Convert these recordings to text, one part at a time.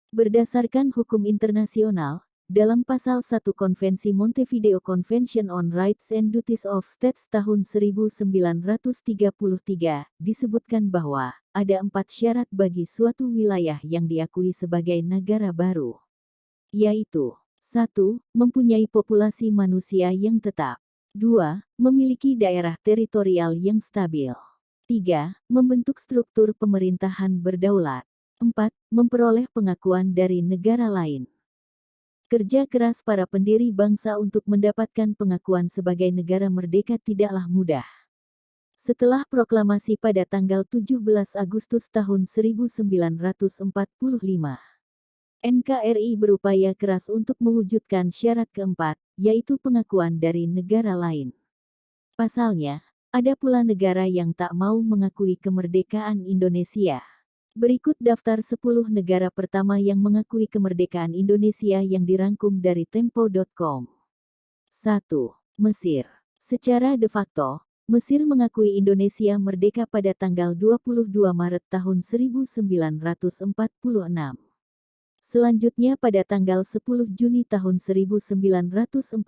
Berdasarkan hukum internasional, dalam Pasal 1 Konvensi Montevideo Convention on Rights and Duties of States tahun 1933, disebutkan bahwa ada 4 syarat bagi suatu wilayah yang diakui sebagai negara baru, yaitu 1. Mempunyai populasi manusia yang tetap. 2. Memiliki daerah teritorial yang stabil. 3. Membentuk struktur pemerintahan berdaulat. 4. Memperoleh pengakuan dari negara lain. Kerja keras para pendiri bangsa untuk mendapatkan pengakuan sebagai negara merdeka tidaklah mudah. Setelah proklamasi pada tanggal 17 Agustus tahun 1945, NKRI berupaya keras untuk mewujudkan syarat keempat, yaitu pengakuan dari negara lain. Pasalnya, ada pula negara yang tak mau mengakui kemerdekaan Indonesia. Berikut daftar 10 negara pertama yang mengakui kemerdekaan Indonesia yang dirangkum dari Tempo.com. 1. Mesir. Secara de facto, Mesir mengakui Indonesia merdeka pada tanggal 22 Maret tahun 1946. Selanjutnya pada tanggal 10 Juni tahun 1947,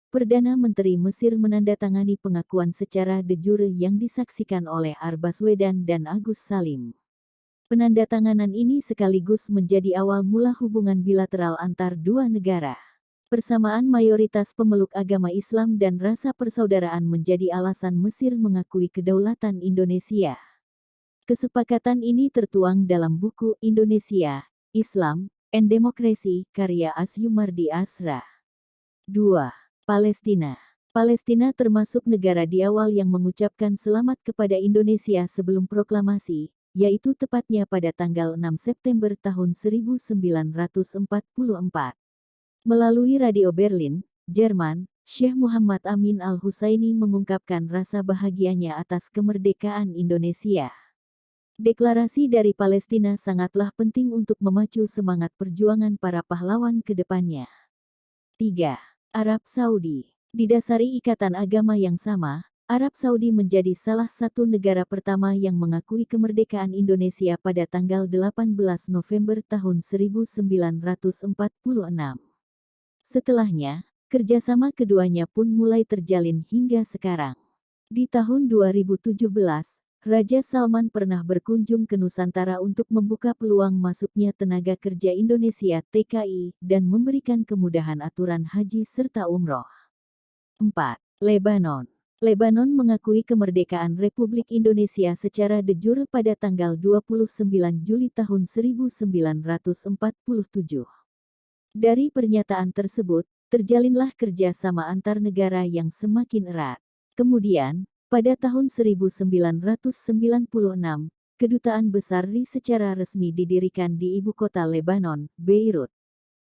Perdana Menteri Mesir menandatangani pengakuan secara de jure yang disaksikan oleh Baswedan dan Agus Salim. Penandatanganan ini sekaligus menjadi awal mula hubungan bilateral antar dua negara. Persamaan mayoritas pemeluk agama Islam dan rasa persaudaraan menjadi alasan Mesir mengakui kedaulatan Indonesia. Kesepakatan ini tertuang dalam buku Indonesia, Islam, and Democracy, karya Asyumardi Asra. 2. Palestina. Palestina termasuk negara di awal yang mengucapkan selamat kepada Indonesia sebelum proklamasi, yaitu tepatnya pada tanggal 6 September tahun 1944. Melalui Radio Berlin, Jerman, Syekh Muhammad Amin Al-Husaini mengungkapkan rasa bahagianya atas kemerdekaan Indonesia. Deklarasi dari Palestina sangatlah penting untuk memacu semangat perjuangan para pahlawan ke depannya. 3. Arab Saudi. Didasari ikatan agama yang sama, Arab Saudi menjadi salah satu negara pertama yang mengakui kemerdekaan Indonesia pada tanggal 18 November tahun 1946. Setelahnya, kerjasama keduanya pun mulai terjalin hingga sekarang. Di tahun 2017, Raja Salman pernah berkunjung ke Nusantara untuk membuka peluang masuknya tenaga kerja Indonesia (TKI) dan memberikan kemudahan aturan haji serta umroh. 4. Lebanon. Lebanon mengakui kemerdekaan Republik Indonesia secara de jure pada tanggal 29 Juli tahun 1947. Dari pernyataan tersebut, terjalinlah kerjasama antar negara yang semakin erat. Kemudian, pada tahun 1996, Kedutaan Besar RI secara resmi didirikan di ibu kota Lebanon, Beirut.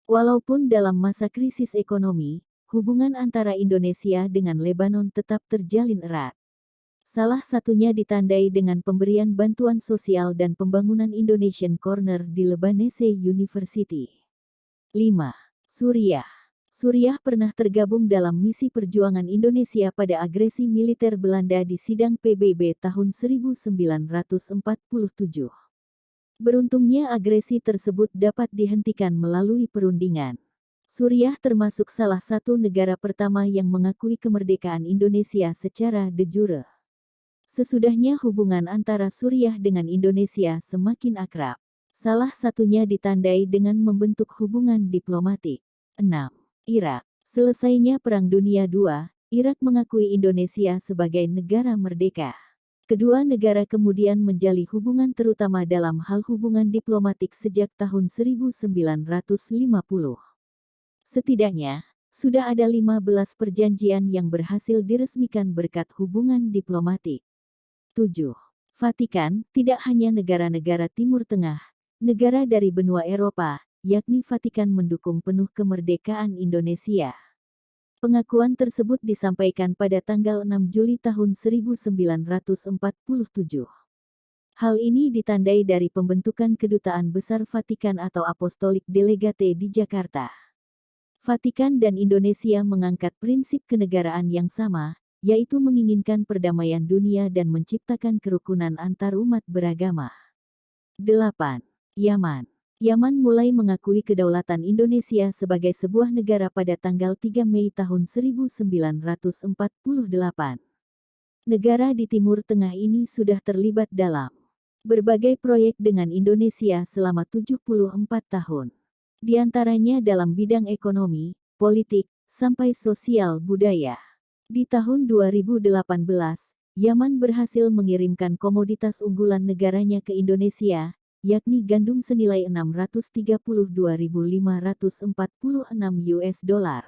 Walaupun dalam masa krisis ekonomi, hubungan antara Indonesia dengan Lebanon tetap terjalin erat. Salah satunya ditandai dengan pemberian bantuan sosial dan pembangunan Indonesian Corner di Lebanese University. 5. Suriah. Suriah pernah tergabung dalam misi perjuangan Indonesia pada agresi militer Belanda di sidang PBB tahun 1947. Beruntungnya agresi tersebut dapat dihentikan melalui perundingan. Suriah termasuk salah satu negara pertama yang mengakui kemerdekaan Indonesia secara de jure. Sesudahnya hubungan antara Suriah dengan Indonesia semakin akrab. Salah satunya ditandai dengan membentuk hubungan diplomatik. 6. Irak. Selesainya Perang Dunia II, Irak mengakui Indonesia sebagai negara merdeka. Kedua negara kemudian menjalin hubungan terutama dalam hal hubungan diplomatik sejak tahun 1950. Setidaknya, sudah ada 15 perjanjian yang berhasil diresmikan berkat hubungan diplomatik. 7. Vatikan, tidak hanya negara-negara Timur Tengah, negara dari benua Eropa, yakni Vatikan mendukung penuh kemerdekaan Indonesia. Pengakuan tersebut disampaikan pada tanggal 6 Juli tahun 1947. Hal ini ditandai dari pembentukan Kedutaan Besar Vatikan atau Apostolic Delegate di Jakarta. Vatikan dan Indonesia mengangkat prinsip kenegaraan yang sama, yaitu menginginkan perdamaian dunia dan menciptakan kerukunan antar umat beragama. 8. Yaman. Yaman mulai mengakui kedaulatan Indonesia sebagai sebuah negara pada tanggal 3 Mei tahun 1948. Negara di Timur Tengah ini sudah terlibat dalam berbagai proyek dengan Indonesia selama 74 tahun. Di antaranya dalam bidang ekonomi, politik, sampai sosial budaya. Di tahun 2018, Yaman berhasil mengirimkan komoditas unggulan negaranya ke Indonesia, yakni gandum senilai 632.546 US dollar.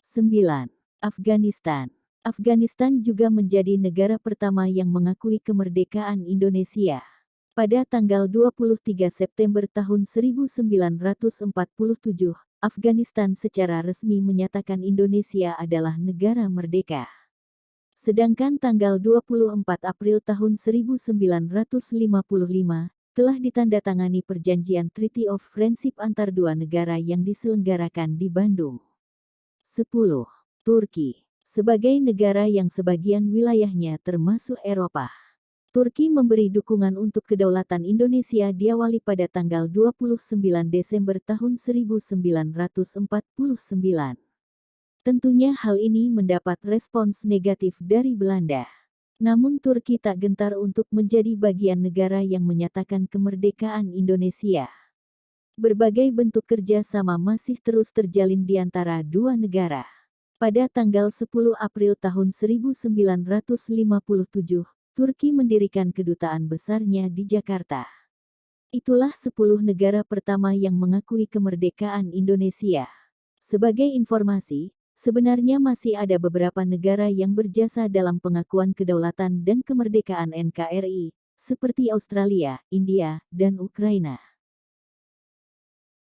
9. Afghanistan. Afghanistan juga menjadi negara pertama yang mengakui kemerdekaan Indonesia. Pada tanggal 23 September tahun 1947, Afghanistan secara resmi menyatakan Indonesia adalah negara merdeka. Sedangkan tanggal 24 April tahun 1955, telah ditandatangani perjanjian Treaty of Friendship antar dua negara yang diselenggarakan di Bandung. 10. Turki. Sebagai negara yang sebagian wilayahnya termasuk Eropa, Turki memberi dukungan untuk kedaulatan Indonesia diawali pada tanggal 29 Desember tahun 1949. Tentunya hal ini mendapat respons negatif dari Belanda. Namun Turki tak gentar untuk menjadi bagian negara yang menyatakan kemerdekaan Indonesia. Berbagai bentuk kerjasama masih terus terjalin di antara dua negara. Pada tanggal 10 April tahun 1957, Turki mendirikan kedutaan besarnya di Jakarta. Itulah 10 negara pertama yang mengakui kemerdekaan Indonesia. Sebagai informasi, sebenarnya masih ada beberapa negara yang berjasa dalam pengakuan kedaulatan dan kemerdekaan NKRI, seperti Australia, India, dan Ukraina.